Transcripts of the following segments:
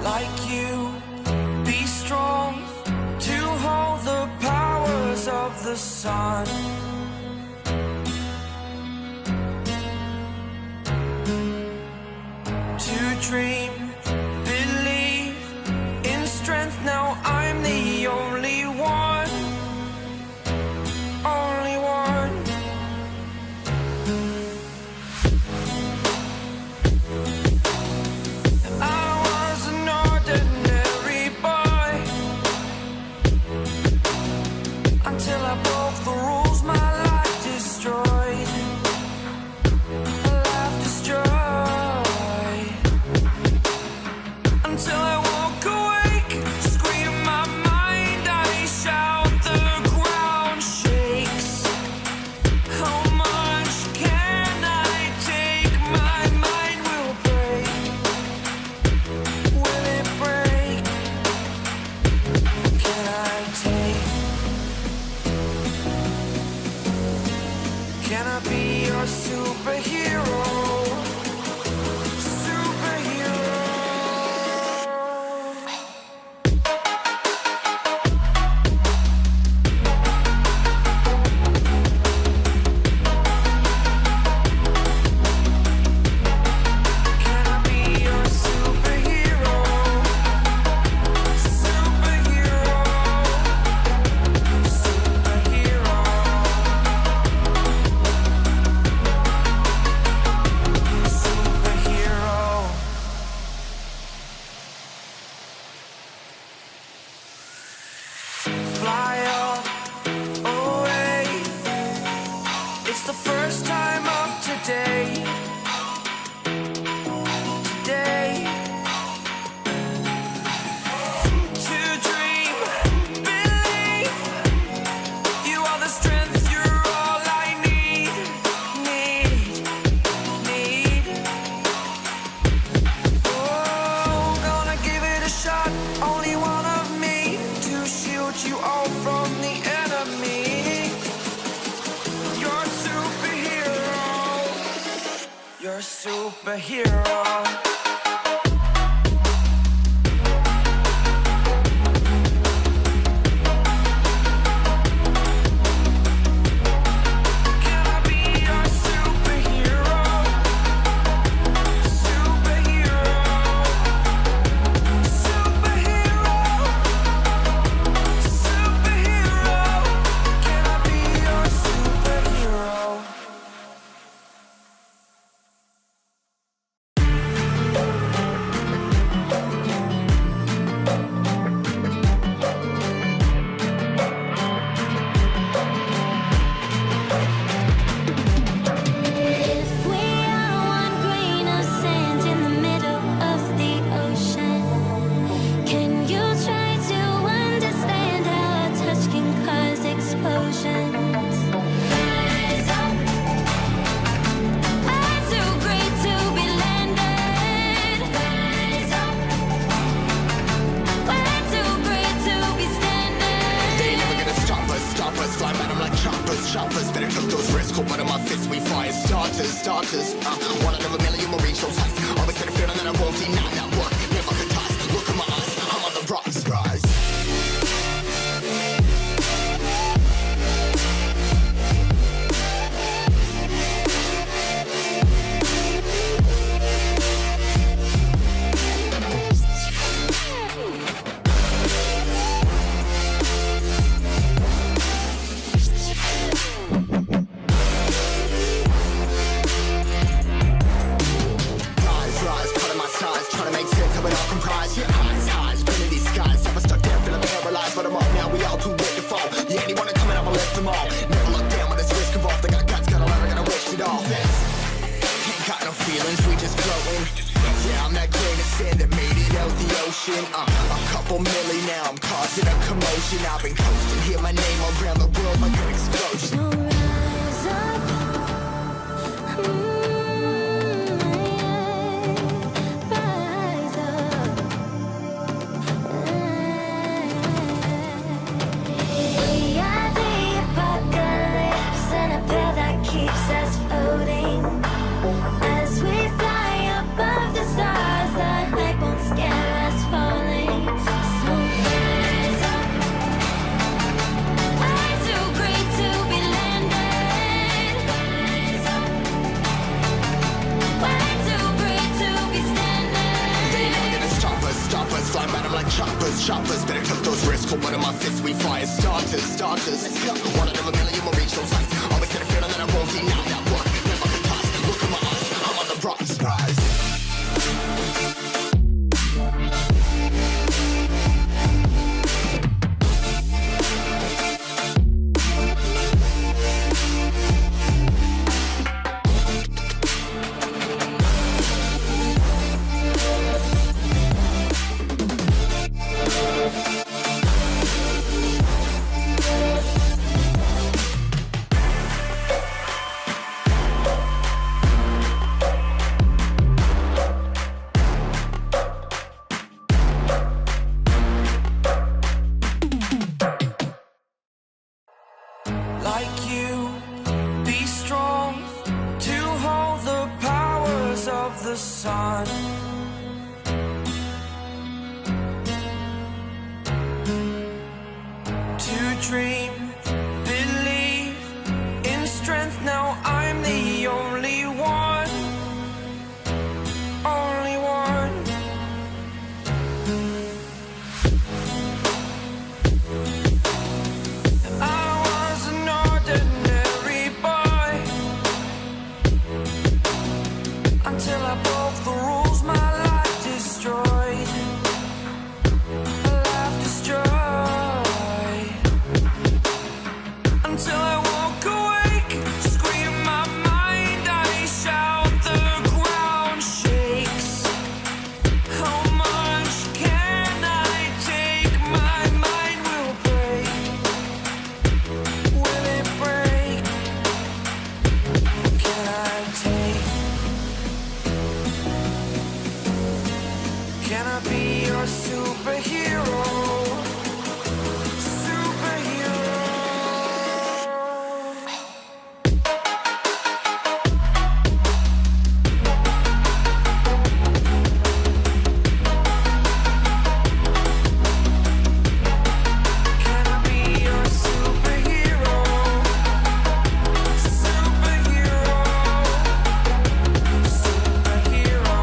like you. Be strong to hold the powers of the sun. To dream, believe in strength. Now I'm the only one, only one. I was an ordinary boy until I broke the rules. My life destroyed, my life destroyed. Until I walk awake, scream my mind, I shout, the ground shakes. How much can I take? My mind will break. Will it break? Can I take? Can I be your superhero? Fly up, away. It's the first time of today. Today. To dream, believe. You are the strength, you're all I need. Need. Oh, gonna give it a shot. Only one of me to shield you all from the enemy. You're a superhero. You're a superhero. Can I be your superhero? Superhero. Superhero. Superhero. Can I be your superhero? If we are one grain of sand in the middle of the ocean, can you try to understand how a touch can cause explosions? Rise up, I'm too great to be landed. Rise up, we're too great to be standing. They ain't never gonna stop us, fly by them like choppers, better took those risks, cold blood in my fists, we fire starters, one out of a million will reach those heights, always had a feeling that I won't deny that work, never could toss, look in my eyes, I'm on the rocks, rise. Rise, cutting my size, trying to make sense of it all comprised. Yeah, highs, spinning these skies. I was stuck there, feeling paralyzed, but I'm up now. We all too late to fall. Yeah, anyone that coming up, I left them all. Never look down when this risk involved. They got guts, got a lot, I gotta waste it all. Ain't got no feelings, we just floating. Yeah, I'm that grain of sand that made it out the ocean. A couple milli now, I'm causing a commotion. I've been coasting, hear my name around the world like an explosion. So rise up. Rise up. We are the apocalypse, and a pair that keeps us floating. As we fly above the stars, the hype won't scare us far. choppers, better cut those wrists. Hold one of my fists, we fire starters. Let's go. One out of a million will reach those heights. Always had a feeling that I won't deny that one. Never toss. Look at my eyes, I'm on the rise. Like you, be strong to hold the powers of the sun. To dream, believe in strength. Now I'm the only one, only one. Until I broke the rules, my life destroyed. Life destroyed. Until I woke awake, scream my mind, I shout, the ground shakes. How much can I take? My mind will break. Will it break? Can I take? Can I be your superhero? Superhero. Can I be your superhero? Superhero. Superhero.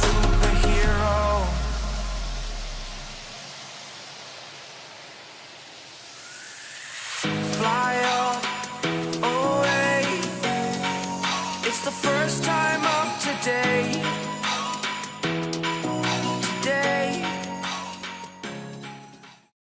Superhero. Fly up away. It's the first time